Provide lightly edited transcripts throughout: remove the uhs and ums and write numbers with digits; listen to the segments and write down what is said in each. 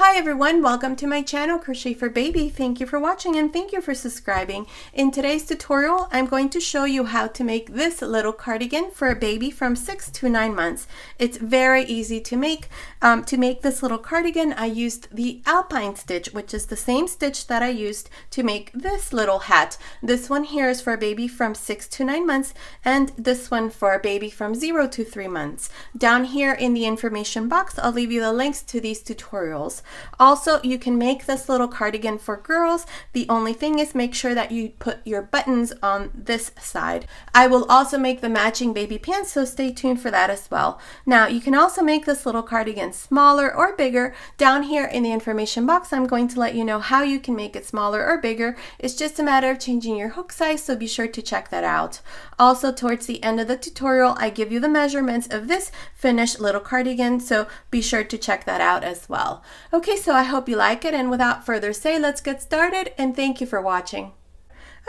Hi everyone, welcome to my channel Crochet for Baby. Thank you for watching and thank you for subscribing. In today's tutorial, I'm going to show you how to make this little cardigan for a baby from 6 to 9 months. It's very easy to make. To make this little cardigan, I used the alpine stitch, which is the same stitch that I used to make this little hat. This one here is for a baby from 6 to 9 months and this one for a baby from 0 to 3 months. Down here in the information box, I'll leave you the links to these tutorials. Also, you can make this little cardigan for girls. The only thing is make sure that you put your buttons on this side. I will also make the matching baby pants, so stay tuned for that as well. Now, you can also make this little cardigan smaller or bigger. Down here in the information box, I'm going to let you know how you can make it smaller or bigger. It's just a matter of changing your hook size, so be sure to check that out. Also, towards the end of the tutorial, I give you the measurements of this finished little cardigan, so be sure to check that out as well. Okay, so I hope you like it, and without further say, let's get started, and thank you for watching.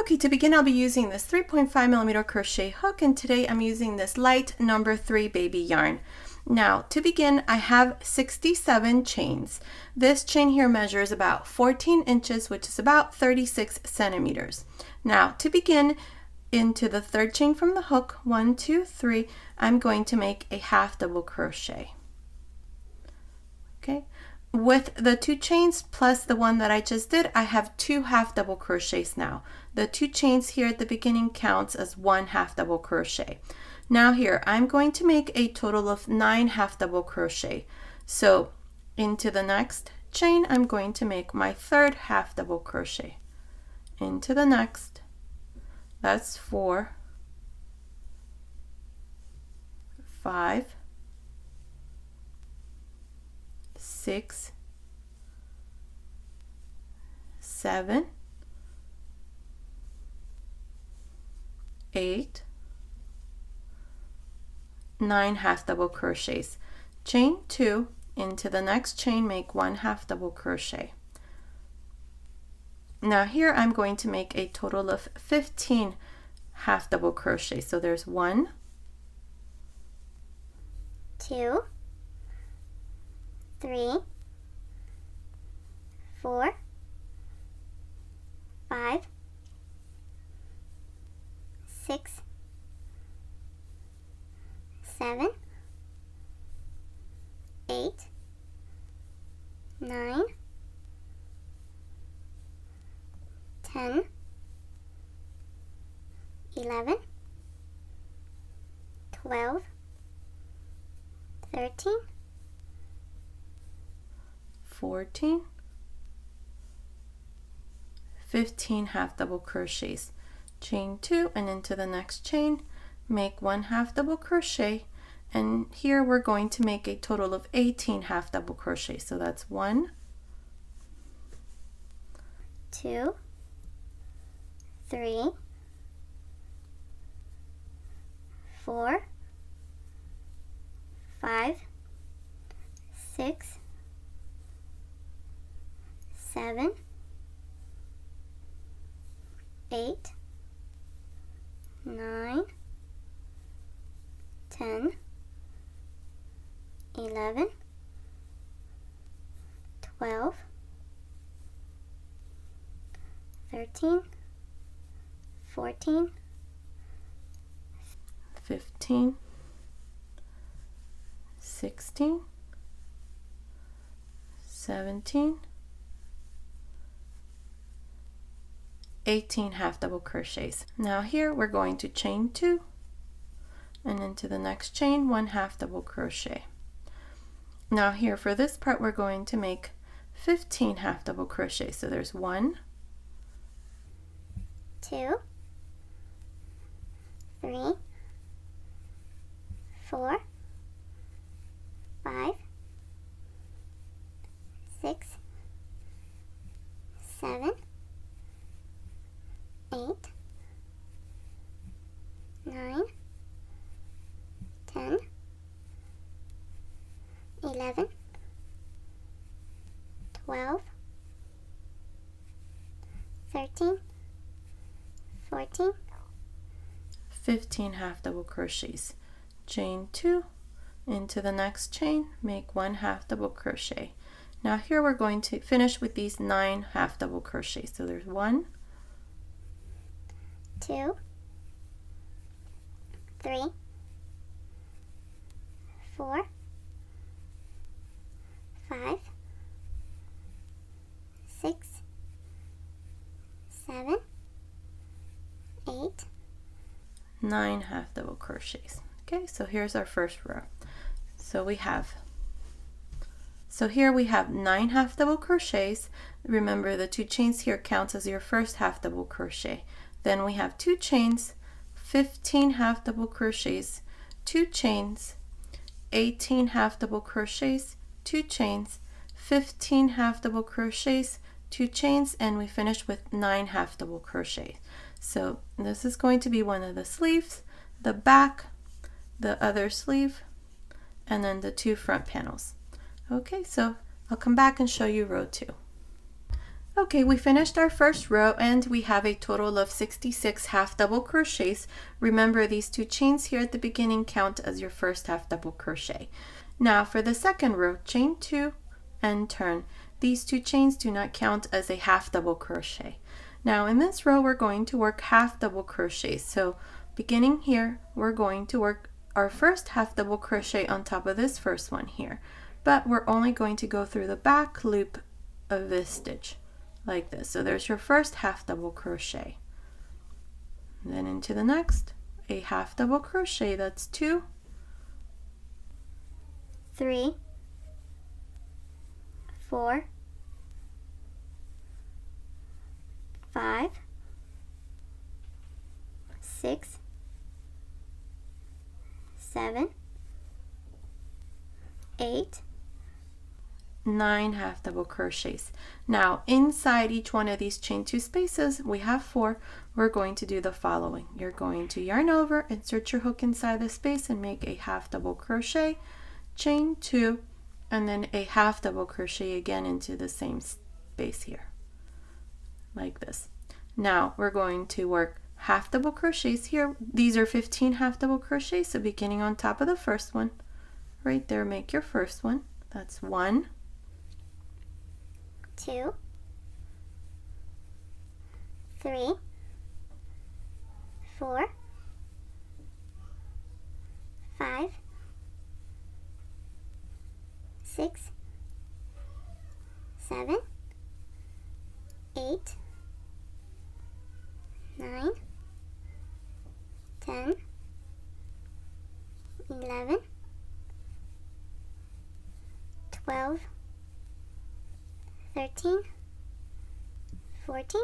Okay, to begin, I'll be using this 3.5mm crochet hook, and today I'm using this light number 3 baby yarn. Now, to begin, I have 67 chains. This chain here measures about 14 inches, which is about 36 centimeters. Now, to begin, into the third chain from the hook, 1, 2, 3, I'm going to make a half double crochet. Okay. With the 2 chains plus the one that I just did, I have 2 half double crochets now. The 2 chains here at the beginning counts as 1 half double crochet. Now here, I'm going to make a total of 9 half double crochet. So into the next chain, I'm going to make my third half double crochet. Into the next, that's 4, 5, 6, 7, 8, 9 half double crochets. Chain 2, into the next chain, make 1 half double crochet. Now here I'm going to make a total of 15 half double crochet. So there's 1, 2, 3, 4, 5, 6, 7, 8, 9, 10, 11, 12, 13, 14, 15 half double crochets. Chain 2 and into the next chain, make 1 half double crochet, and here we're going to make a total of 18 half double crochet. So that's 1, 2, 3, 4, 5, 6, 7, 8, 9, 10, 11, 12, 13, 14, 15, 16, 17, 18 half double crochets. Now here we're going to chain 2 and into the next chain 1 half double crochet. Now here for this part we're going to make 15 half double crochet. So there's 1, 2, 3, 4, 5, 6, 7, 8, 9, 10, 11, 12, 13, 14, 15 half double crochets. Chain 2 into the next chain, make 1 half double crochet. Now here we're going to finish with these 9 half double crochets. So there's 1, 2, 3, 4, 5, 6, 7, 8, 9 half double crochets. Okay, so here's our first row. So here we have 9 half double crochets. Remember, the 2 chains here counts as your first half double crochet. Then we have 2 chains, 15 half double crochets, 2 chains, 18 half double crochets, 2 chains, 15 half double crochets, 2 chains, and we finish with 9 half double crochets. So this is going to be one of the sleeves, the back, the other sleeve, and then the 2 front panels. Okay, so I'll come back and show you row 2. Okay, we finished our first row and we have a total of 66 half double crochets. Remember, these 2 chains here at the beginning count as your first half double crochet. Now for the second row, chain 2 and turn. These 2 chains do not count as a half double crochet. Now in this row we're going to work half double crochets. So beginning here, we're going to work our first half double crochet on top of this first one here, but we're only going to go through the back loop of this stitch like this. So there's your first half double crochet. And then into the next, a half double crochet. That's 2, 3, 4, 5, 6, 7, 8, 9 half double crochets. Now inside each one of these chain 2 spaces, we have 4. We're going to do the following. You're going to yarn over, insert your hook inside the space and make a half double crochet, chain 2, and then a half double crochet again into the same space here like this. Now we're going to work half double crochets here. These are 15 half double crochets, so beginning on top of the first one right there, make your first one. That's 1, 2, 3, 4, 5, 6, 7, 8, 9, 10, 11, 12, 13, 14,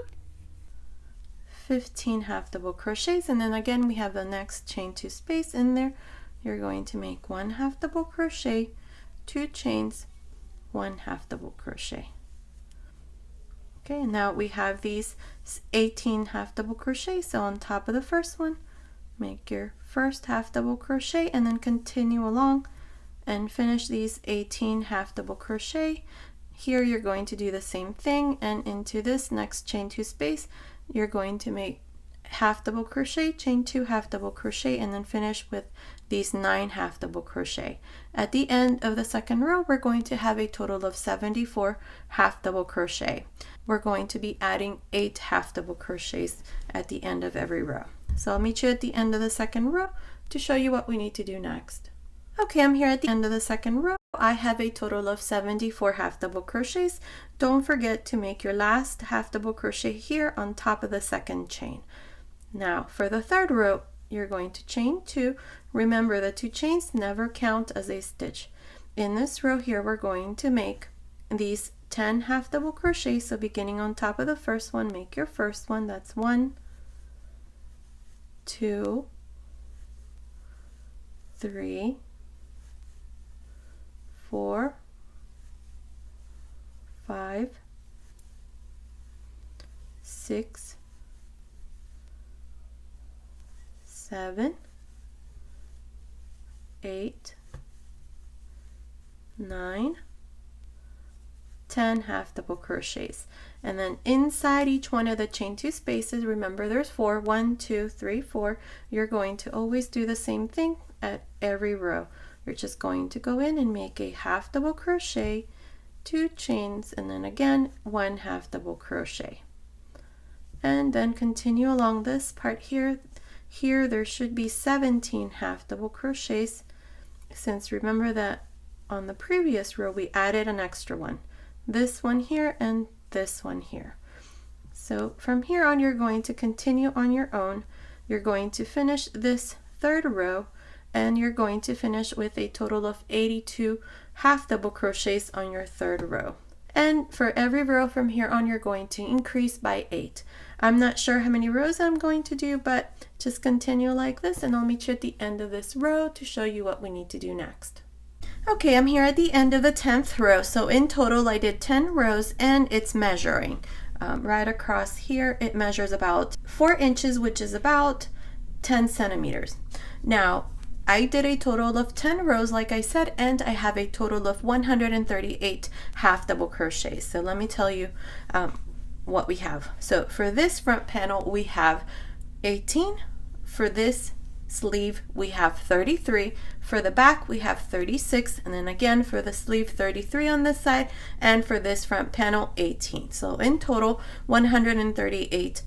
15 half double crochets, and then again we have the next chain 2 space in there. You're going to make 1 half double crochet, 2 chains, 1 half double crochet. Okay, and now we have these 18 half double crochets. So on top of the first one, make your first half double crochet and then continue along and finish these 18 half double crochet. Here you're going to do the same thing, and into this next chain 2 space you're going to make half double crochet, chain 2 half double crochet, and then finish with these 9 half double crochet. At the end of the second row we're going to have a total of 74 half double crochet. We're going to be adding 8 half double crochets at the end of every row. So I'll meet you at the end of the second row to show you what we need to do next. Okay, I'm here at the end of the second row. I have a total of 74 half double crochets. Don't forget to make your last half double crochet here on top of the second chain. Now for the third row, you're going to chain 2. Remember, the 2 chains never count as a stitch. In this row here, we're going to make these 10 half double crochets. So beginning on top of the first one, make your first one. That's 1, 2, 3, 4, 5, 6, 7, 8, 9, 10 half double crochets. And then inside each one of the chain 2 spaces, remember there's 4, 1, 2, 3, 4. You're going to always do the same thing at every row. You're just going to go in and make a half double crochet, 2 chains, and then again 1 half double crochet, and then continue along this part here. Here there should be 17 half double crochets, since remember that on the previous row we added an extra one, this one here and this one here. So from here on you're going to continue on your own. You're going to finish this 3rd row, and you're going to finish with a total of 82 half double crochets on your 3rd row. And for every row from here on you're going to increase by 8. I'm not sure how many rows I'm going to do, but just continue like this, and I'll meet you at the end of this row to show you what we need to do next. Okay, I'm here at the end of the 10th row. So in total I did 10 rows, and it's measuring. Right across here it measures about 4 inches, which is about 10 centimeters. Now I did a total of 10 rows like I said, and I have a total of 138 half double crochets. So let me tell you what we have. So for this front panel we have 18, for this sleeve we have 33, for the back we have 36, and then again for the sleeve 33 on this side, and for this front panel 18. So in total 138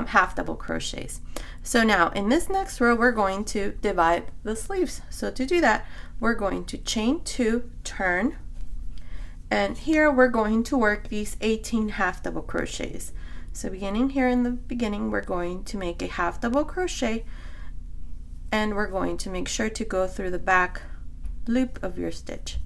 half double crochets. So now in this next row we're going to divide the sleeves. So to do that we're going to chain 2, turn, and here we're going to work these 18 half double crochets. So beginning here in the beginning we're going to make a half double crochet, and we're going to make sure to go through the back loop of your stitch.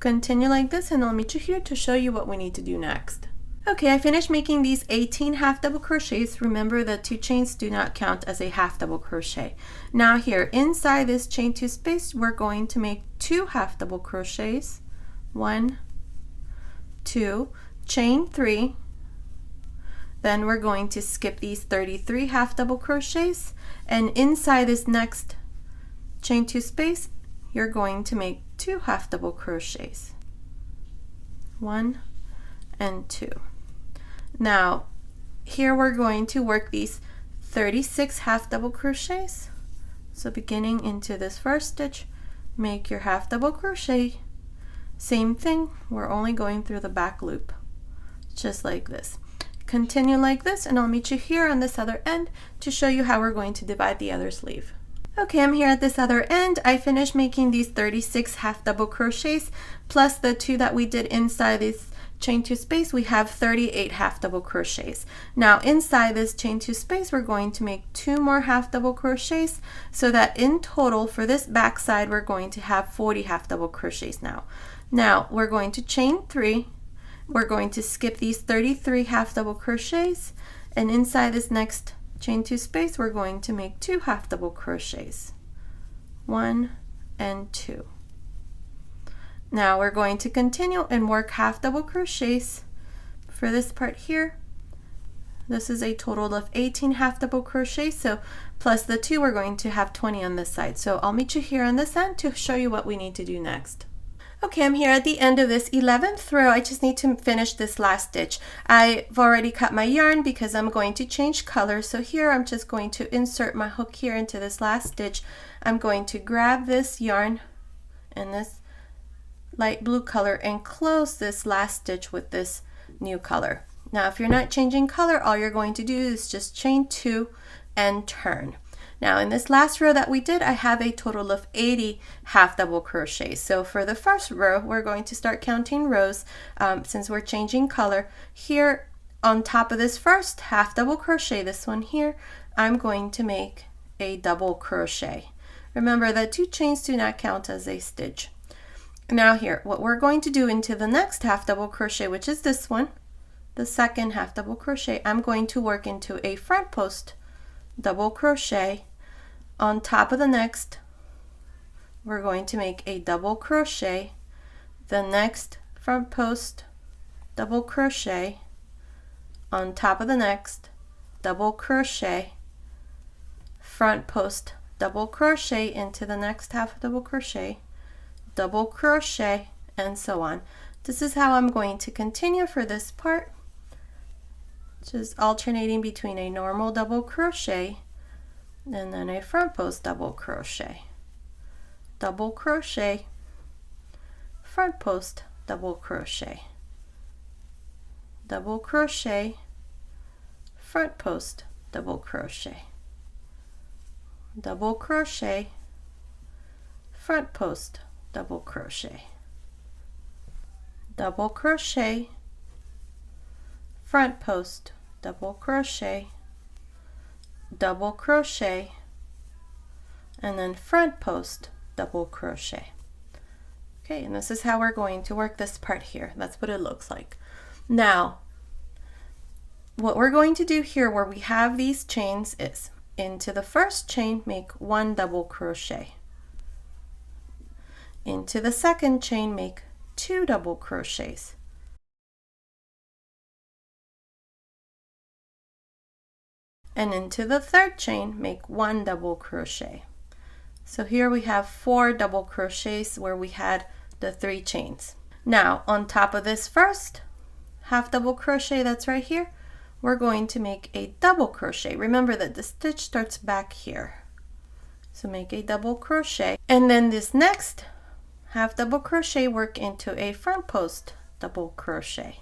Continue like this, and I'll meet you here to show you what we need to do next. Okay, I finished making these 18 half double crochets. Remember that 2 chains do not count as a half double crochet. Now here inside this chain 2 space we're going to make 2 half double crochets. 1, 2, chain 3, then we're going to skip these 33 half double crochets, and inside this next chain 2 space you're going to make 2 half double crochets. 1 and 2. Now here we're going to work these 36 half double crochets. So beginning into this first stitch, make your half double crochet. Same thing, we're only going through the back loop, just like this. Continue like this, and I'll meet you here on this other end to show you how we're going to divide the other sleeve. Okay, I'm here at this other end. I finished making these 36 half double crochets plus the 2 that we did inside this chain 2 space. We have 38 half double crochets. Now inside this chain 2 space we're going to make 2 more half double crochets, so that in total for this back side we're going to have 40 half double crochets. Now we're going to chain 3. We're going to skip these 33 half double crochets, and inside this next chain 2 space we're going to make 2 half double crochets. 1 and 2. Now we're going to continue and work half double crochets for this part here. This is a total of 18 half double crochets, so plus the 2 we're going to have 20 on this side. So I'll meet you here on this end to show you what we need to do next. Okay, I'm here at the end of this 11th row. I just need to finish this last stitch. I've already cut my yarn because I'm going to change color. So here I'm just going to insert my hook here into this last stitch. I'm going to grab this yarn in this light blue color and close this last stitch with this new color. Now if you're not changing color, all you're going to do is just chain 2 and turn. Now in this last row that we did, I have a total of 80 half double crochets. So for the first row, we're going to start counting rows since we're changing color. Here on top of this first half double crochet, this one here, I'm going to make a double crochet. Remember that 2 chains do not count as a stitch. Now here, what we're going to do into the next half double crochet, which is this one, the second half double crochet, I'm going to work into a front post double crochet. On top of the next, we're going to make a double crochet, the next front post double crochet, on top of the next double crochet, front post double crochet into the next half double crochet, double crochet, and so on. This is how I'm going to continue for this part, just alternating between a normal double crochet and then a front post double crochet, front post double crochet, double crochet, front post, double crochet, double crochet, front post, double crochet, double crochet, front post, double crochet, double crochet, and then front post, double crochet. Okay, and this is how we're going to work this part here. That's what it looks like. Now, what we're going to do here where we have these chains is into the first chain, make 1 double crochet. Into the second chain, make 2 double crochets. And into the third chain, make 1 double crochet. So here we have 4 double crochets where we had the 3 chains. Now on top of this first half double crochet that's right here, we're going to make a double crochet. Remember that the stitch starts back here. So make a double crochet, and then this next half double crochet work into a front post double crochet.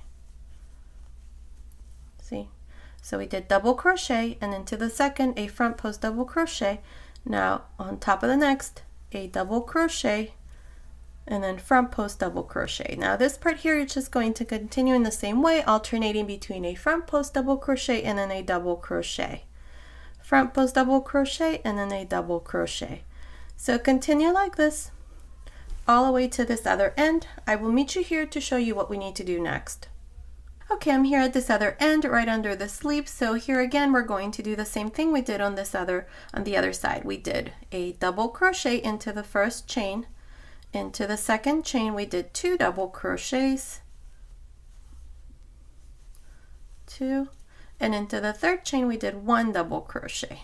See? So we did double crochet and into the second a front post double crochet. Now on top of the next a double crochet and then front post double crochet. Now this part here you're just going to continue in the same way, alternating between a front post double crochet and then a double crochet, front post double crochet and then a double crochet. So continue like this all the way to this other end. I will meet you here to show you what we need to do next. Okay, I'm here at this other end right under the sleeve. So here again we're going to do the same thing we did on the other side. We did a double crochet into the first chain. Into the second chain we did 2 double crochets, 2, and into the third chain we did 1 double crochet.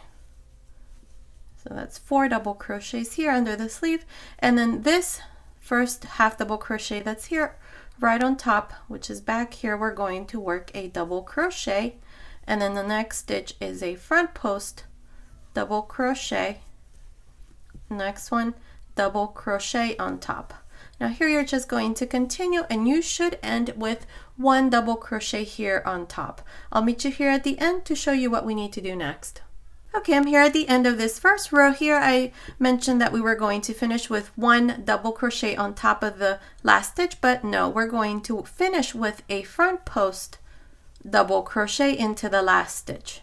So that's 4 double crochets here under the sleeve, and then this first half double crochet that's here right on top, which is back here, we're going to work a double crochet, and then the next stitch is a front post double crochet, next one double crochet on top. Now here you're just going to continue and you should end with 1 double crochet here on top. I'll meet you here at the end to show you what we need to do next. Okay, I'm here at the end of this first row here. I mentioned that we were going to finish with 1 double crochet on top of the last stitch, but no, we're going to finish with a front post double crochet into the last stitch.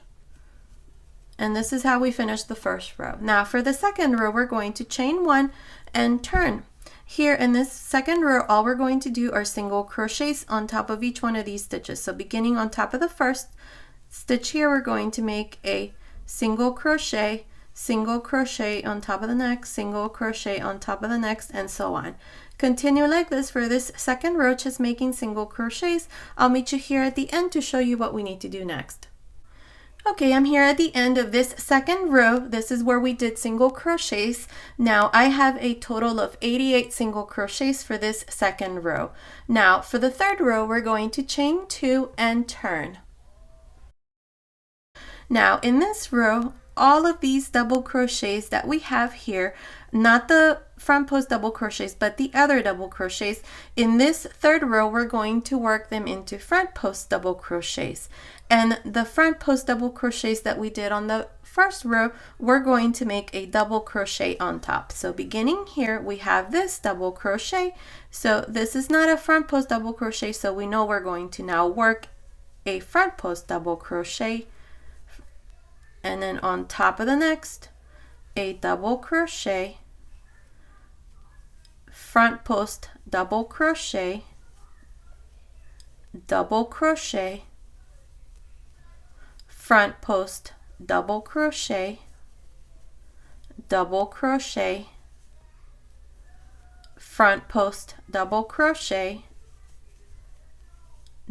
And this is how we finish the first row. Now for the second row, we're going to chain 1 and turn. Here in this second row, all we're going to do are single crochets on top of each one of these stitches. So beginning on top of the first stitch here, we're going to make a single crochet on top of the next, single crochet on top of the next, and so on. Continue like this for this second row, just making single crochets. I'll meet you here at the end to show you what we need to do next. Okay, I'm here at the end of this second row. This is where we did single crochets. Now I have a total of 88 single crochets for this second row. Now for the third row, we're going to chain 2 and turn. Now in this row, all of these double crochets that we have here, not the front post double crochets, but the other double crochets, in this third row, we're going to work them into front post double crochets. And the front post double crochets that we did on the first row, we're going to make a double crochet on top. So beginning here, we have this double crochet. So this is not a front post double crochet, so we know we're going to now work a front post double crochet, and then on top of the next, a double crochet, front post double crochet, double crochet, front post double crochet, double crochet, front post double crochet,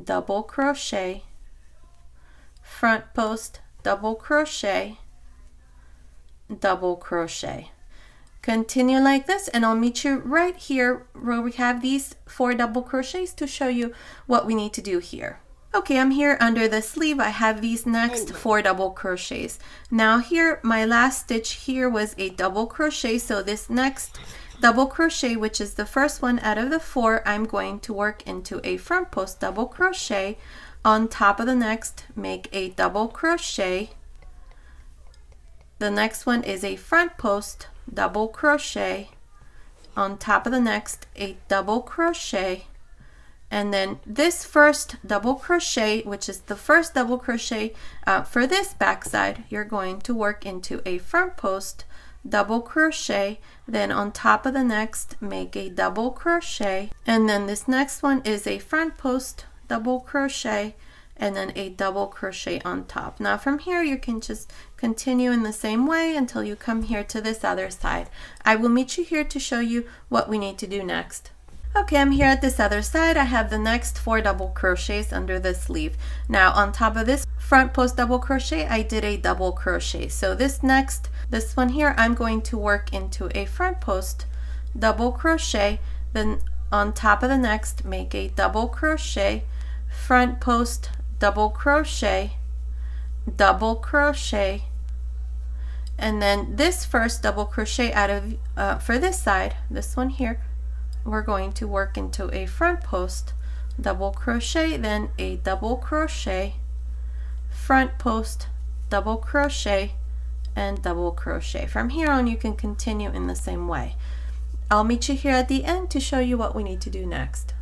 double crochet, front post double crochet, double crochet. Continue like this and I'll meet you right here where we have these 4 double crochets to show you what we need to do here. Okay, I'm here under the sleeve. I have these next 4 double crochets. Now here, my last stitch here was a double crochet, so this next double crochet, which is the first one out of the 4, I'm going to work into a front post double crochet. On top of the next, make a double crochet. The next one is a front post double crochet. On top of the next, a double crochet. And then this first double crochet, which is the first double crochet for this back side, you're going to work into a front post double crochet. Then on top of the next, make a double crochet. And then this next one is a front post double crochet, and then a double crochet on top. Now from here you can just continue in the same way until you come here to this other side. I will meet you here to show you what we need to do next. Okay, I'm here at this other side. I have the next 4 double crochets under the sleeve. Now on top of this front post double crochet, I did a double crochet. So this one here, I'm going to work into a front post double crochet. Then on top of the next, make a double crochet, front post double crochet, double crochet, and then this first double crochet out of for this side, this one here, we're going to work into a front post double crochet, then a double crochet, front post double crochet, and double crochet. From here on you can continue in the same way. I'll meet you here at the end to show you what we need to do next.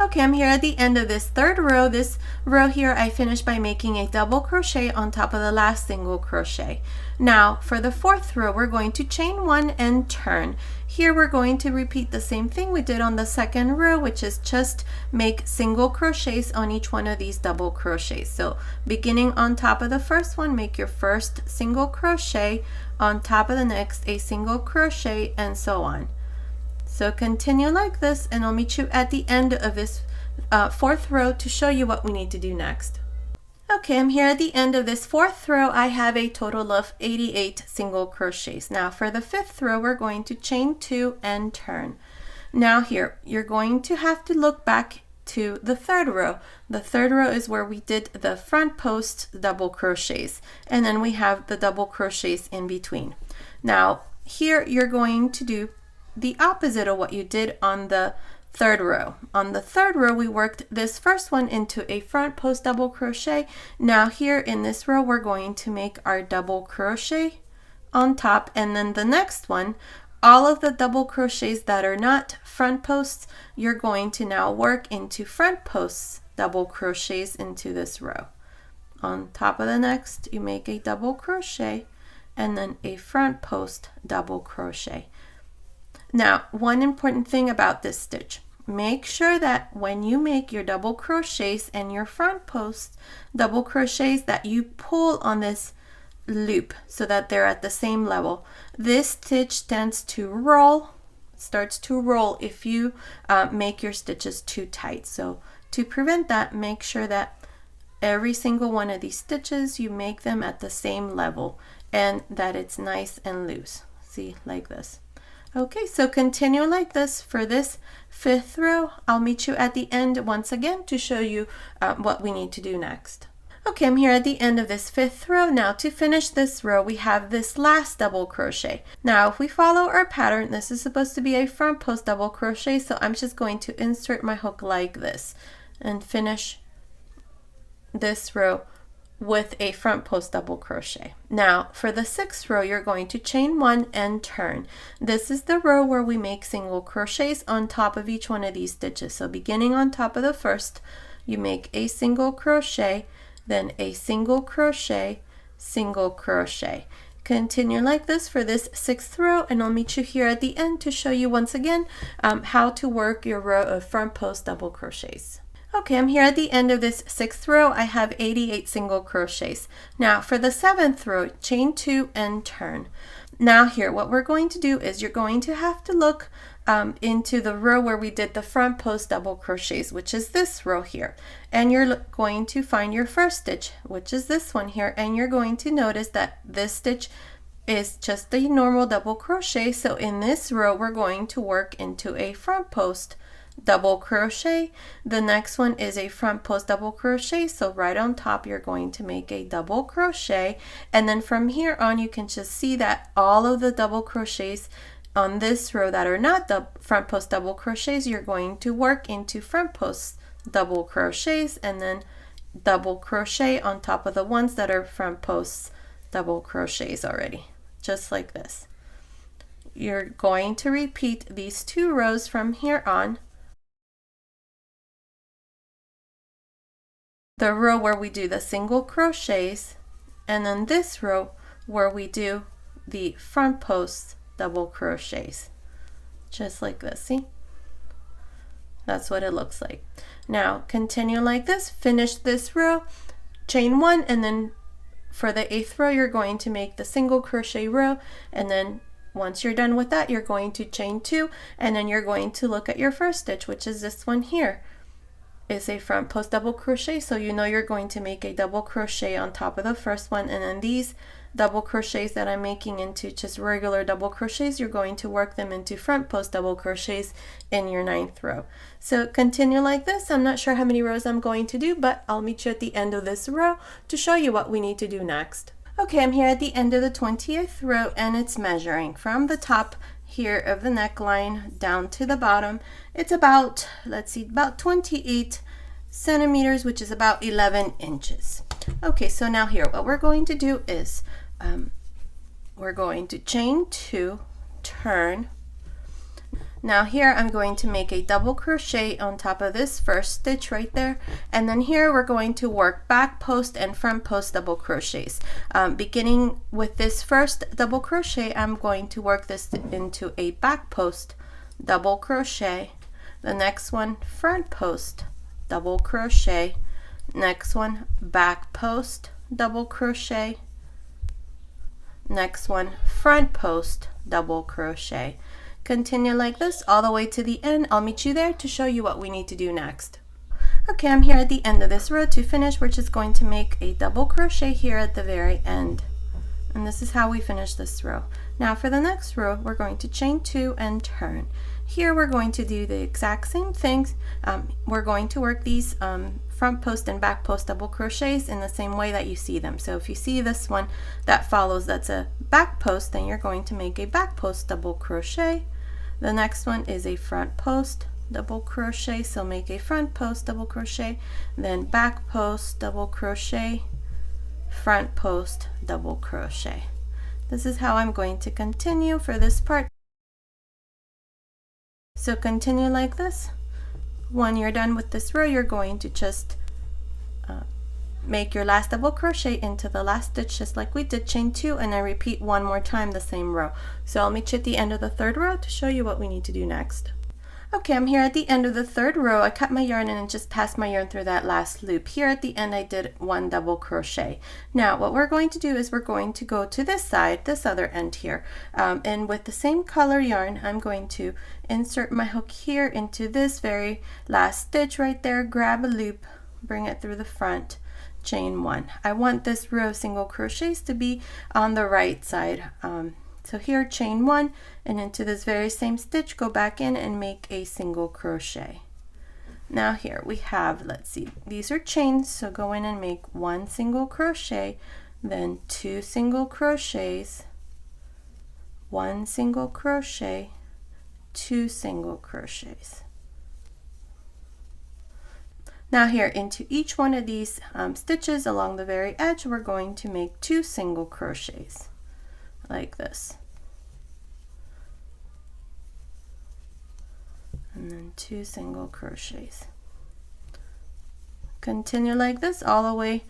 Okay, I'm here at the end of this third row. This row here I finished by making a double crochet on top of the last single crochet. Now for the 4th row, we're going to chain 1 and turn. Here we're going to repeat the same thing we did on the 2nd row, which is just make single crochets on each one of these double crochets. So beginning on top of the first one, make your first single crochet, on top of the next a single crochet, and so on. So continue like this, and I'll meet you at the end of this 4th row to show you what we need to do next. Okay, I'm here at the end of this 4th row. I have a total of 88 single crochets. Now for the 5th row, we're going to chain 2 and turn. Now here, you're going to have to look back to the 3rd row. The 3rd row is where we did the front post double crochets, and then we have the double crochets in between. Now here you're going to do the opposite of what you did on the 3rd row. On the 3rd row, we worked this first one into a front post double crochet. Now here in this row, we're going to make our double crochet on top, and then the next one, all of the double crochets that are not front posts, you're going to now work into front posts double crochets into this row. On top of the next, you make a double crochet and then a front post double crochet. Now, one important thing about this stitch, make sure that when you make your double crochets and your front post double crochets that you pull on this loop so that they're at the same level. This stitch tends to roll, starts to roll if you make your stitches too tight. So to prevent that, make sure that every single one of these stitches, you make them at the same level and that it's nice and loose. See, like this. Okay, so continue like this for this 5th row. I'll meet you at the end once again to show you what we need to do next. Okay, I'm here at the end of this 5th row. Now to finish this row, we have this last double crochet. Now if we follow our pattern, this is supposed to be a front post double crochet, so I'm just going to insert my hook like this and finish this row with a front post double crochet. Now for the 6th row, you're going to chain 1 and turn. This is the row where we make single crochets on top of each one of these stitches. So beginning on top of the first, you make a single crochet, then a single crochet, single crochet. Continue like this for this 6th row, and I'll meet you here at the end to show you once again how to work your row of front post double crochets. Okay, I'm here at the end of this 6th row. I have 88 single crochets. Now for the 7th row, chain 2 and turn. Now here, what we're going to do is you're going to have to look into the row where we did the front post double crochets, which is this row here. And you're going to find your first stitch, which is this one here, and you're going to notice that this stitch is just a normal double crochet. So in this row, we're going to work into a front post double crochet. The next one is a front post double crochet, so right on top you're going to make a double crochet, and then from here on you can just see that all of the double crochets on this row that are not the front post double crochets, you're going to work into front post double crochets and then double crochet on top of the ones that are front post double crochets already, just like this. You're going to repeat these 2 rows from here on. The row where we do the single crochets, and then this row where we do the front post double crochets, just like this. See, that's what it looks like. Now continue like this, finish this row, chain 1, and then for the 8th row you're going to make the single crochet row, and then once you're done with that you're going to chain 2, and then you're going to look at your first stitch, which is this one here. Is a front post double crochet, so you know you're going to make a double crochet on top of the first one, and then these double crochets that I'm making into just regular double crochets, you're going to work them into front post double crochets in your 9th row. So continue like this. I'm not sure how many rows I'm going to do, but I'll meet you at the end of this row to show you what we need to do next. Okay, I'm here at the end of the 20th row, and it's measuring from the top here of the neckline down to the bottom. It's about, let's see, about 28 centimeters, which is about 11 inches. Okay, so now here what we're going to do is we're going to chain 2, turn. Now here I'm going to make a double crochet on top of this first stitch right there, and then here we're going to work back post and front post double crochets. Beginning with this first double crochet, I'm going to work this into a back post double crochet, the next one front post double crochet, next one back post double crochet, next one front post double crochet. Continue like this all the way to the end. I'll meet you there to show you what we need to do next. Okay, I'm here at the end of this row. To finish, we're just going to make a double crochet here at the very end, and this is how we finish this row. Now for the next row, we're going to chain 2 and turn. Here we're going to do the exact same things. We're going to work these front post and back post double crochets in the same way that you see them. So if you see this one that follows, that's a back post, then you're going to make a back post double crochet. The next one is a front post double crochet, so make a front post double crochet, then back post double crochet, front post double crochet. This is how I'm going to continue for this part. So continue like this. When you're done with this row, you're going to just make your last double crochet into the last stitch, just like we did, chain 2, and then repeat one more time the same row. So I'll meet you at the end of the 3rd row to show you what we need to do next. Okay, I'm here at the end of the 3rd row. I cut my yarn and just passed my yarn through that last loop. Here at the end I did 1 double crochet. Now what we're going to do is we're going to go to this side, this other end here, and with the same color yarn I'm going to insert my hook here into this very last stitch right there, grab a loop, bring it through the front, chain 1. I want this row of single crochets to be on the right side. So here chain 1, and into this very same stitch go back in and make a single crochet. Now here we have, let's see, these are chains, so go in and make 1 single crochet, then 2 single crochets, 1 single crochet, 2 single crochets. Now here into each one of these stitches along the very edge, we're going to make 2 single crochets like this, and then 2 single crochets. Continue like this all the way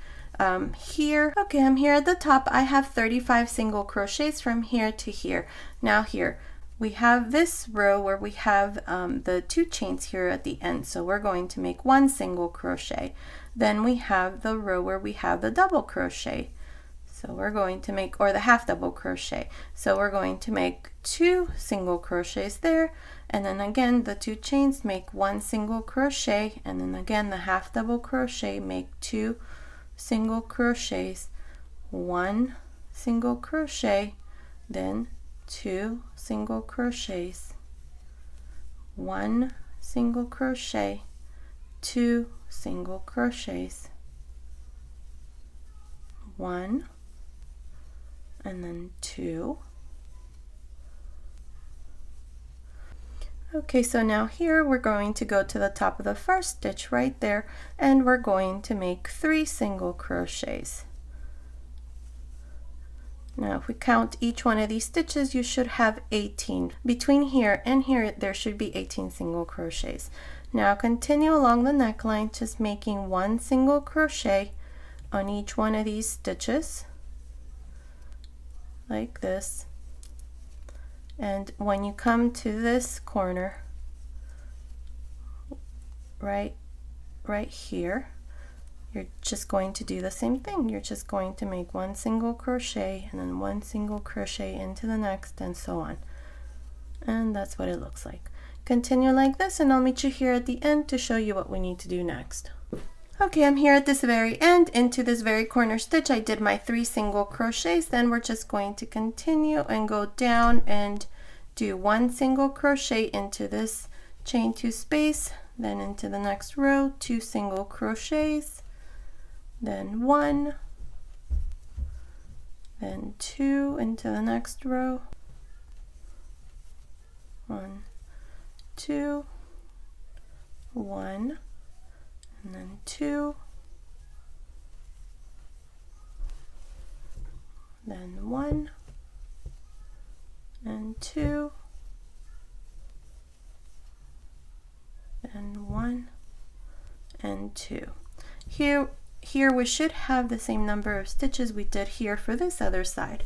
here. Okay, I'm here at the top. I have 35 single crochets from here to here. Now here we have this row where we have the 2 chains here at the end, so we're going to make 1 single crochet. Then we have the row where we have the double crochet, so we're going to make, or the half double crochet, so we're going to make 2 single crochets there, and then again the 2 chains, make 1 single crochet, and then again the half double crochet, make 2 single crochets, 1 single crochet, then 2 single crochets, 1 single crochet, 2 single crochets, 1, and then 2, Okay, so now here we're going to go to the top of the first stitch right there, and we're going to make 3 single crochets. Now if we count each one of these stitches, you should have 18. Between here and here there should be 18 single crochets. Now continue along the neckline, just making 1 single crochet on each one of these stitches like this. And when you come to this corner, right here, you're just going to do the same thing. You're just going to make 1 single crochet and then 1 single crochet into the next, and so on. And that's what it looks like. Continue like this, and I'll meet you here at the end to show you what we need to do next. Okay, I'm here at this very end. Into this very corner stitch, I did my 3 single crochets. Then we're just going to continue and go down and do 1 single crochet into this chain 2 space, then into the next row, 2 single crochets, then 1, then 2 into the next row, 1, 2, 1, and then 2, then 1, and 2, then 1, and 2. Here we should have the same number of stitches we did here for this other side,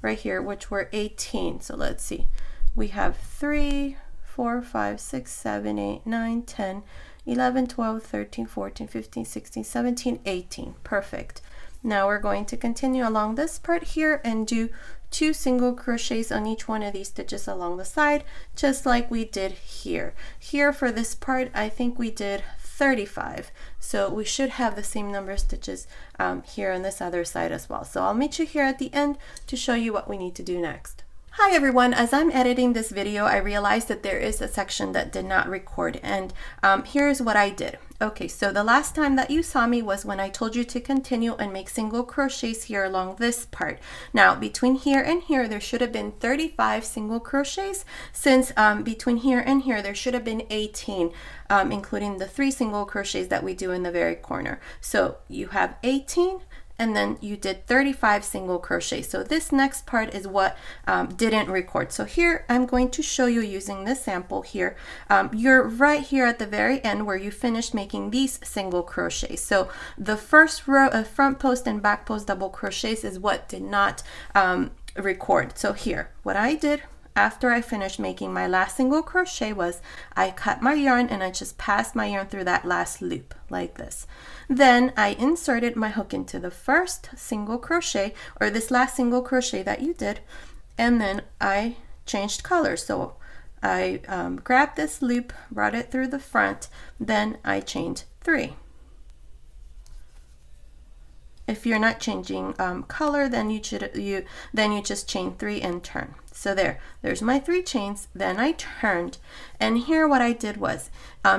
right here, which were 18. So let's see. We have 3, 4, 5, 6, 7, 8, 9, 10, 11, 12, 13, 14, 15, 16, 17, 18. Perfect. Now we're going to continue along this part here and do 2 single crochets on each one of these stitches along the side, just like we did here. Here for this part, I think we did 35. So we should have the same number of stitches here on this other side as well. So I'll meet you here at the end to show you what we need to do next. Hi everyone, as I'm editing this video, I realized that there is a section that did not record, and here's what I did. Okay, so the last time that you saw me was when I told you to continue and make single crochets here along this part. Now between here and here there should have been 35 single crochets, since between here and here there should have been 18, including the 3 single crochets that we do in the very corner. So you have 18, and then you did 35 single crochets. So this next part is what didn't record. So here I'm going to show you using this sample here. You're right here at the very end where you finished making these single crochets. So the first row of front post and back post double crochets is what did not record. So here, what I did after I finished making my last single crochet was I cut my yarn and I just passed my yarn through that last loop like this. Then I inserted my hook into the first single crochet, or this last single crochet that you did, and then I changed colors. So I grabbed this loop, brought it through the front, then I chained 3. If you're not changing color, then you just chain 3 and turn. So there's my 3 chains. Then I turned, and here what I did was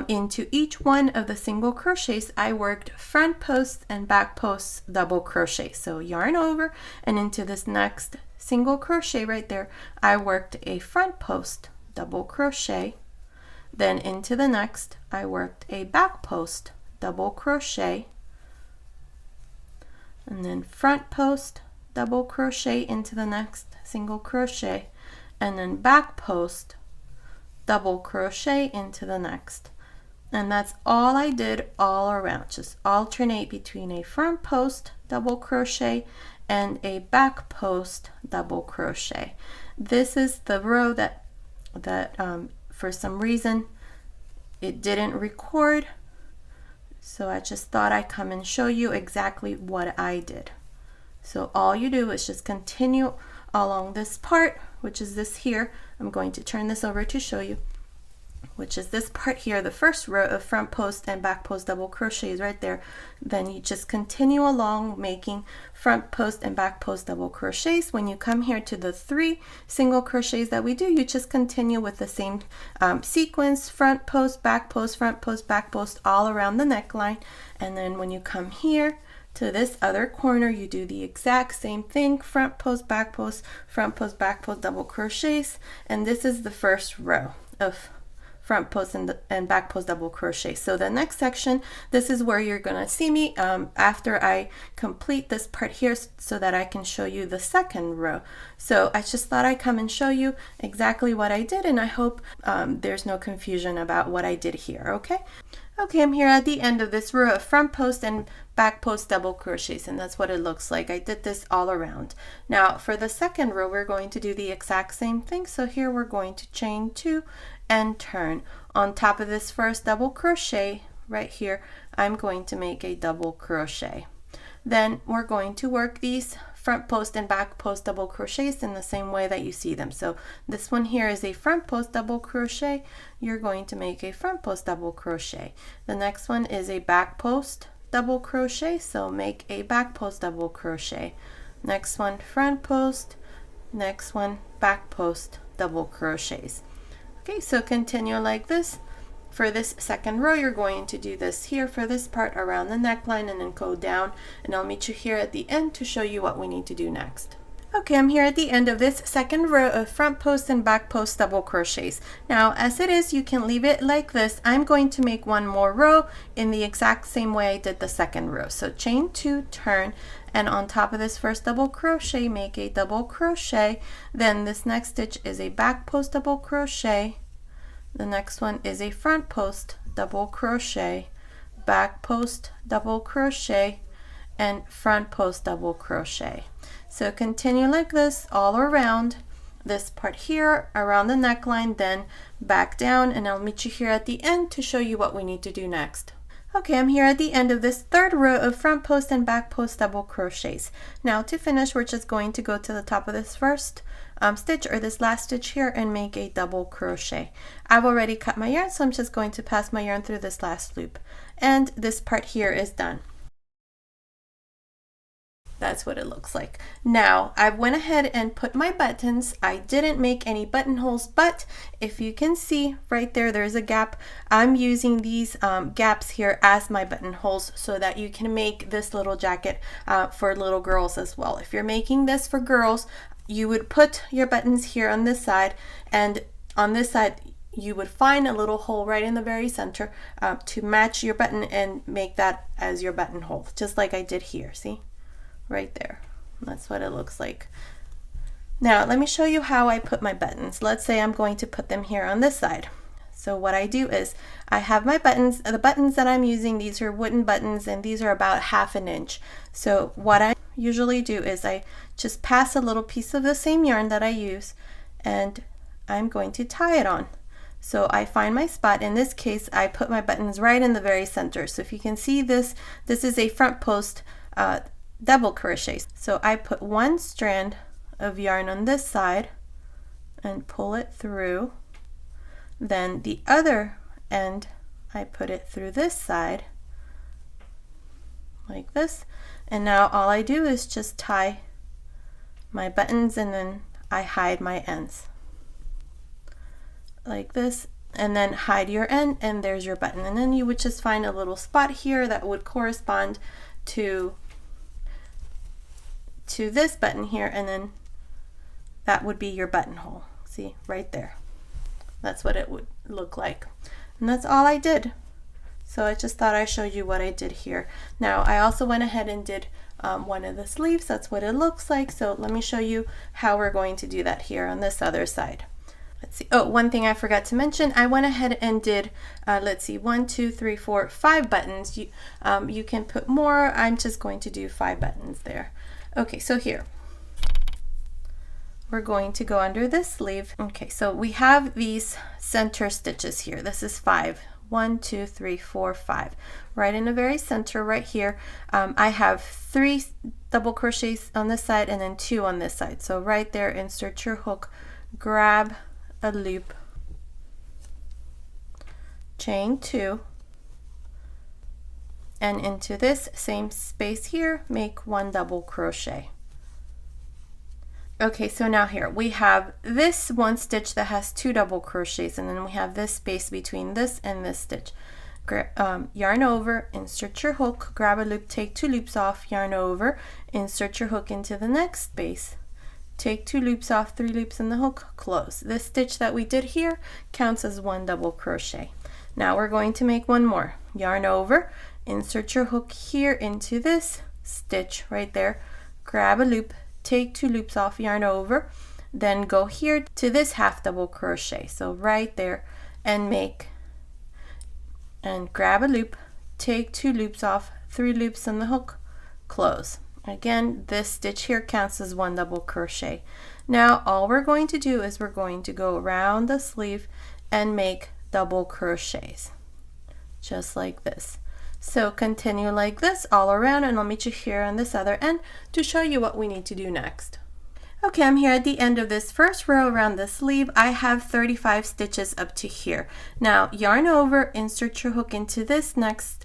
into each one of the single crochets I worked front posts and back posts double crochet. So yarn over, and into this next single crochet right there I worked a front post double crochet. Then into the next I worked a back post double crochet, and then front post double crochet into the next single crochet, and then back post double crochet into the next. And that's all I did all around. Just alternate between a front post double crochet and a back post double crochet. This is the row that for some reason it didn't record. So I just thought I'd come and show you exactly what I did. So all you do is just continue along this part, which is this here. I'm going to turn this over to show you, which is this part here, the first row of front post and back post double crochets right there. Then you just continue along making front post and back post double crochets. When you come here to the 3 single crochets that we do, you just continue with the same sequence, front post, back post, front post, back post, all around the neckline. And then when you come here to this other corner, you do the exact same thing, front post, back post, front post, back post double crochets. And this is the first row of front post and back post double crochet. So the next section, this is where you're gonna see me after I complete this part here so that I can show you the second row. So I just thought I'd come and show you exactly what I did, and I hope there's no confusion about what I did here, okay? Okay, I'm here at the end of this row of front post and back post double crochets, and that's what it looks like. I did this all around. Now for the second row, we're going to do the exact same thing. So here we're going to chain 2 and turn. On top of this first double crochet right here, I'm going to make a double crochet. Then we're going to work these front post and back post double crochets in the same way that you see them. So this one here is a front post double crochet. You're going to make a front post double crochet. The next one is a back post double crochet, so make a back post double crochet. Next one front post, next one back post double crochets. Okay, so continue like this. For this second row, you're going to do this here for this part around the neckline and then go down, and I'll meet you here at the end to show you what we need to do next. Okay, I'm here at the end of this second row of front post and back post double crochets. Now, as it is, you can leave it like this. I'm going to make one more row in the exact same way I did the second row. So chain 2, turn, and on top of this first double crochet, make a double crochet. Then this next stitch is a back post double crochet. The next one is a front post double crochet, back post double crochet, and front post double crochet. So continue like this all around this part here around the neckline, then back down, and I'll meet you here at the end to show you what we need to do next. Okay, I'm here at the end of this third row of front post and back post double crochets. Now to finish, we're just going to go to the top of this first stitch, or this last stitch here, and make a double crochet. I've already cut my yarn, so I'm just going to pass my yarn through this last loop, and this part here is done. That's what it looks like. Now I went ahead and put my buttons. I didn't make any buttonholes, but if you can see right there, there's a gap. I'm using these gaps here as my buttonholes so that you can make this little jacket for little girls as well. If you're making this for girls, you would put your buttons here on this side, and on this side you would find a little hole right in the very center to match your button and make that as your buttonhole, just like I did here. See? Right there. That's what it looks like. Now let me show you how I put my buttons. Let's say I'm going to put them here on this side. So what I do is I have my buttons. The buttons that I'm using, these are wooden buttons, and these are about 1/2 inch. So what I usually do is I just pass a little piece of the same yarn that I use, and I'm going to tie it on. So I find my spot. In this case, I put my buttons right in the very center. So if you can see this, this is a front post double crochet. So I put one strand of yarn on this side and pull it through. Then the other end, I put it through this side like this. And now all I do is just tie my buttons, and then I hide my ends like this, and then hide your end, and there's your button. And then you would just find a little spot here that would correspond to this button here, and then that would be your buttonhole. See, right there. That's what it would look like. And that's all I did. So I just thought I'd show you what I did here. Now I also went ahead and did one of the sleeves. That's what it looks like. So let me show you how we're going to do that here on this other side. Let's see. Oh, one thing I forgot to mention, I went ahead and did, let's see, 1, 2, 3, 4, 5 buttons. You can put more. I'm just going to do 5 buttons there. Okay, so here we're going to go under this sleeve. Okay, so we have these center stitches here. This is 5. 1, 2, 3, 4, 5. Right in the very center right here, I have 3 double crochets on this side and then 2 on this side. So right there, insert your hook, grab a loop, chain 2, and into this same space here, make 1 double crochet. Okay, so now here we have this one stitch that has 2 double crochets, and then we have this space between this and this stitch. Yarn over, insert your hook, grab a loop, take 2 loops off, yarn over, insert your hook into the next space, take 2 loops off, 3 loops in the hook, close. This stitch that we did here counts as 1 double crochet. Now we're going to make one more. Yarn over, insert your hook here into this stitch right there, grab a loop, take 2 loops off, yarn over, then go here to this half double crochet, so right there, and grab a loop, take 2 loops off, 3 loops in the hook, close. Again, this stitch here counts as 1 double crochet. Now all we're going to do is we're going to go around the sleeve and make double crochets, just like this. So continue like this all around, and I'll meet you here on this other end to show you what we need to do next. Okay, I'm here at the end of this first row around the sleeve. I have 35 stitches up to here. Now yarn over, insert your hook into this next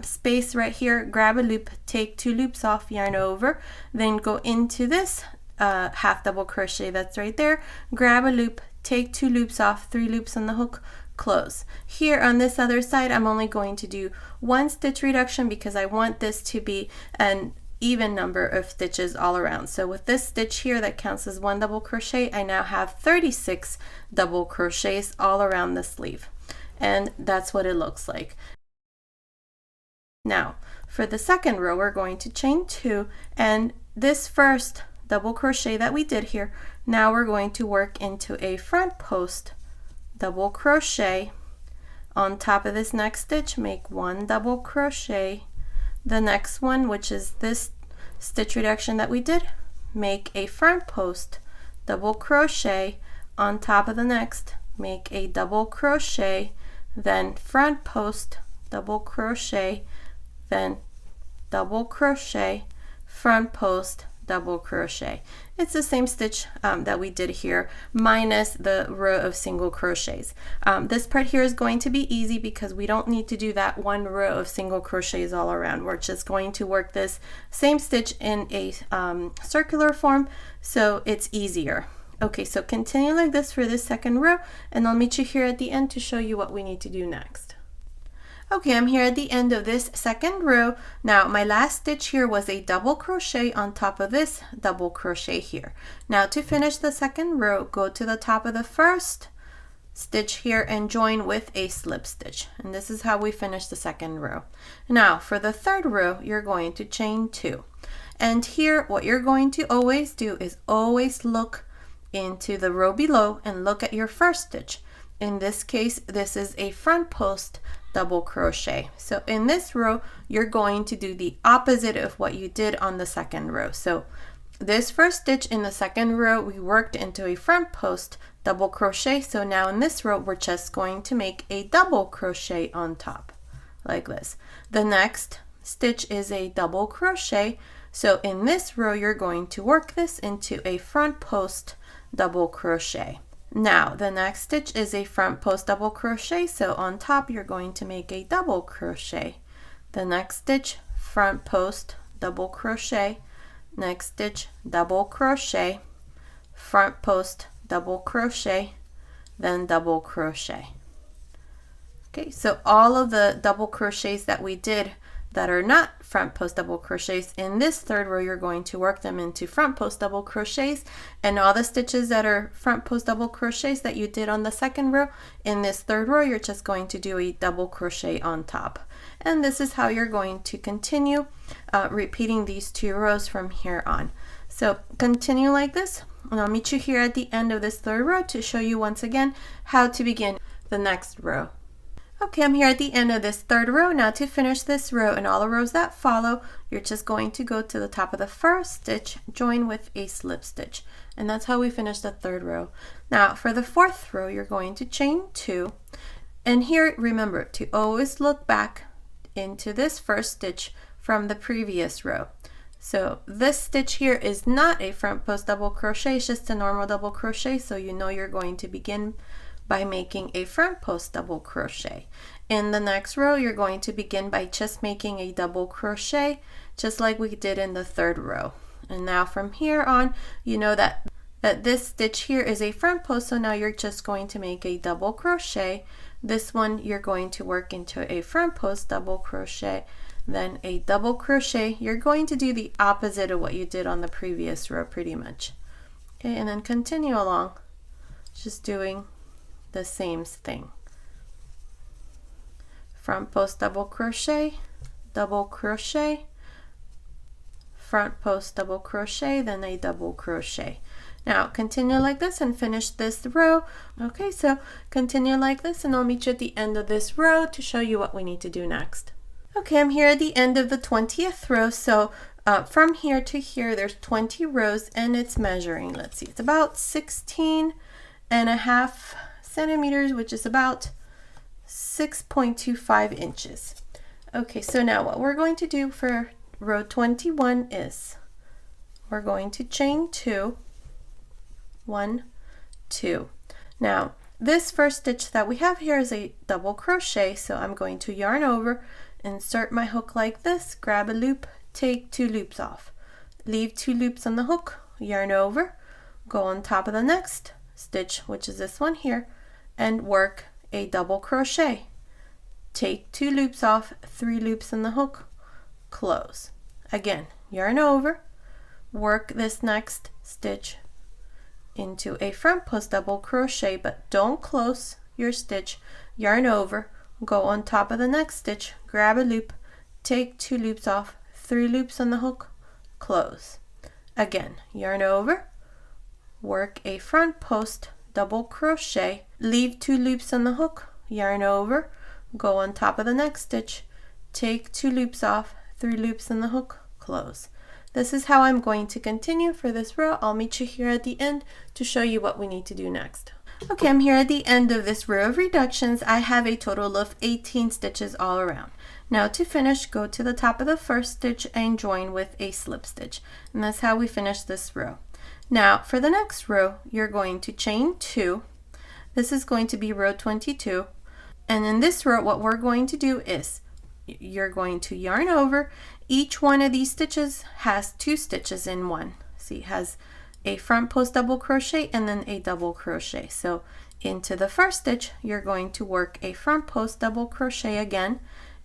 space right here, grab a loop, take 2 loops off, yarn over, then go into this half double crochet that's right there, grab a loop, take 2 loops off, 3 loops on the hook, close. Here on this other side, I'm only going to do 1 stitch reduction because I want this to be an even number of stitches all around. So with this stitch here that counts as 1 double crochet, I now have 36 double crochets all around the sleeve, and that's what it looks like. Now for the second row, we're going to chain 2, and this first double crochet that we did here, now we're going to work into a front post double crochet. On top of this next stitch, make 1 double crochet. The next one, which is this stitch reduction that we did, make a front post double crochet. On top of the next, make a double crochet, then front post double crochet, then double crochet, front post double crochet. It's the same stitch that we did here, minus the row of single crochets. This part here is going to be easy because we don't need to do that 1 row of single crochets all around. We're just going to work this same stitch in a circular form, so it's easier. Okay, so continue like this for this second row, and I'll meet you here at the end to show you what we need to do next. Okay, I'm here at the end of this second row. Now my last stitch here was a double crochet on top of this double crochet here. Now to finish the second row, go to the top of the first stitch here and join with a slip stitch, and this is how we finish the second row. Now for the third row, you're going to chain 2, and here what you're going to always do is always look into the row below and look at your first stitch. In this case, this is a front post double crochet. So in this row, you're going to do the opposite of what you did on the second row. So this first stitch in the second row, we worked into a front post double crochet. So now in this row, we're just going to make a double crochet on top, like this. The next stitch is a double crochet. So in this row, you're going to work this into a front post double crochet. Now the next stitch is a front post double crochet, so on top you're going to make a double crochet. The next stitch, front post double crochet, next stitch, double crochet, front post double crochet, then double crochet. Okay, so all of the double crochets that we did that are not front post double crochets, in this third row you're going to work them into front post double crochets, and all the stitches that are front post double crochets that you did on the second row, in this third row you're just going to do a double crochet on top. And this is how you're going to continue repeating these 2 rows from here on. So continue like this, and I'll meet you here at the end of this third row to show you once again how to begin the next row. Okay, I'm here at the end of this third row. Now to finish this row and all the rows that follow, you're just going to go to the top of the first stitch, join with a slip stitch, and that's how we finish the third row. Now for the fourth row, you're going to chain 2, and here remember to always look back into this first stitch from the previous row. So this stitch here is not a front post double crochet, it's just a normal double crochet, so you know you're going to begin by making a front post double crochet. In the next row, you're going to begin by just making a double crochet, just like we did in the third row. And now from here on, you know that this stitch here is a front post, so now you're just going to make a double crochet. This one you're going to work into a front post double crochet, then a double crochet. You're going to do the opposite of what you did on the previous row pretty much. Okay, and then continue along, just doing the same thing. Front post double crochet, front post double crochet, then a double crochet. Now continue like this and finish this row. Okay, so continue like this and I'll meet you at the end of this row to show you what we need to do next. Okay, I'm here at the end of the 20th row, so from here to here there's 20 rows and it's measuring, let's see, it's about 16.5 centimeters, which is about 6.25 inches. Okay, so now what we're going to do for row 21 is we're going to chain 2, 1, 2. Now this first stitch that we have here is a double crochet, so I'm going to yarn over, insert my hook like this, grab a loop, take 2 loops off, leave 2 loops on the hook, yarn over, go on top of the next stitch, which is this one here, and work a double crochet, take 2 loops off, 3 loops on the hook, close. Again, yarn over, work this next stitch into a front post double crochet, but don't close your stitch, yarn over, go on top of the next stitch, grab a loop, take 2 loops off, 3 loops on the hook, close. Again, yarn over, work a front post double crochet, leave 2 loops on the hook, yarn over, go on top of the next stitch, take 2 loops off, 3 loops on the hook, close. This is how I'm going to continue for this row. I'll meet you here at the end to show you what we need to do next. Okay, I'm here at the end of this row of reductions. I have a total of 18 stitches all around. Now to finish, go to the top of the first stitch and join with a slip stitch. And that's how we finish this row. Now for the next row, you're going to chain 2. This is going to be row 22. And in this row, what we're going to do is you're going to yarn over. Each one of these stitches has 2 stitches in one. See, it has a front post double crochet and then a double crochet. So into the first stitch, you're going to work a front post double crochet again,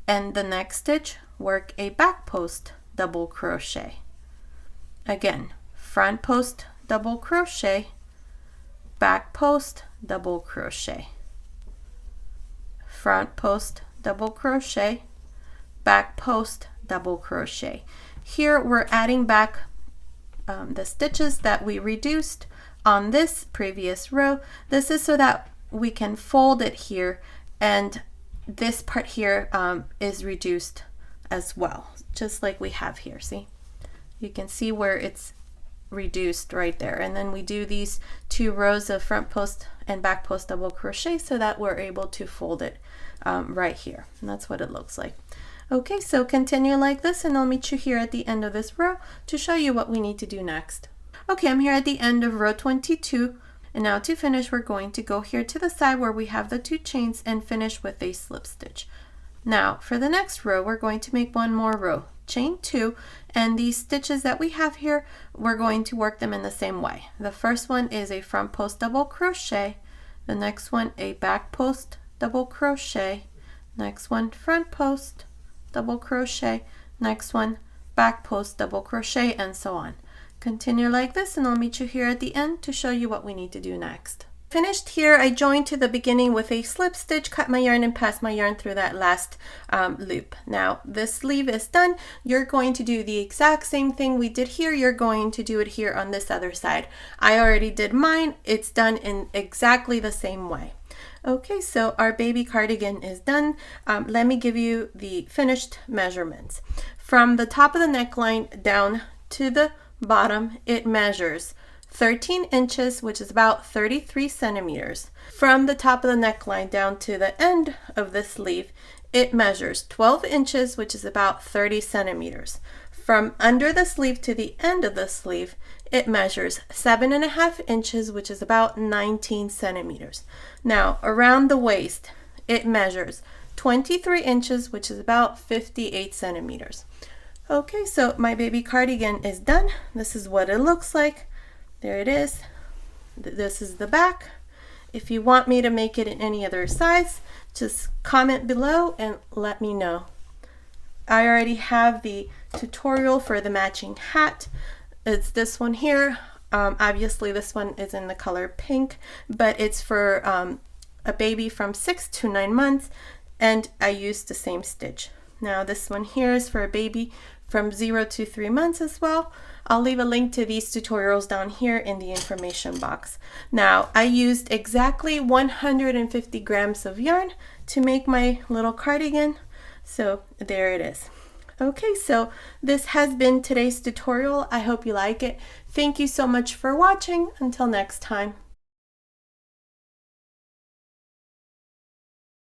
and the next stitch, work a back post double crochet. Again, front post double crochet, back post double crochet, front post double crochet, back post double crochet. Here we're adding back the stitches that we reduced on this previous row. This is so that we can fold it here, and this part here is reduced as well, just like we have here. See, you can see where it's reduced right there, and then we do these 2 rows of front post and back post double crochet so that we're able to fold it right here, and that's what it looks like. Okay, so continue like this and I'll meet you here at the end of this row to show you what we need to do next. Okay, I'm here at the end of row 22, and now to finish we're going to go here to the side where we have the 2 chains and finish with a slip stitch. Now for the next row we're going to make one more row, chain 2, and these stitches that we have here we're going to work them in the same way. The first one is a front post double crochet, the next one a back post double crochet, next one front post double crochet, next one back post double crochet, and so on. Continue like this and I'll meet you here at the end to show you what we need to do next. Finished here, I joined to the beginning with a slip stitch, cut my yarn and passed my yarn through that last loop. Now this sleeve is done. You're going to do the exact same thing we did here. You're going to do it here on this other side. I already did mine. It's done in exactly the same way. Okay, so our baby cardigan is done. Let me give you the finished measurements. From the top of the neckline down to the bottom, it measures 13 inches, which is about 33 centimeters. From the top of the neckline down to the end of the sleeve, it measures 12 inches, which is about 30 centimeters. From under the sleeve to the end of the sleeve, it measures 7.5 inches, which is about 19 centimeters. Now, around the waist, it measures 23 inches, which is about 58 centimeters. Okay, so my baby cardigan is done. This is what it looks like. There it is. This is the back. If you want me to make it in any other size, just comment below and let me know. I already have the tutorial for the matching hat. It's this one here. Obviously this one is in the color pink, but it's for a baby from 6 to 9 months, and I used the same stitch. Now this one here is for a baby from 0 to 3 months as well. I'll leave a link to these tutorials down here in the information box. Now I used exactly 150 grams of yarn to make my little cardigan, so there it is. Okay, so this has been today's tutorial. I hope you like it. Thank you so much for watching. Until next time.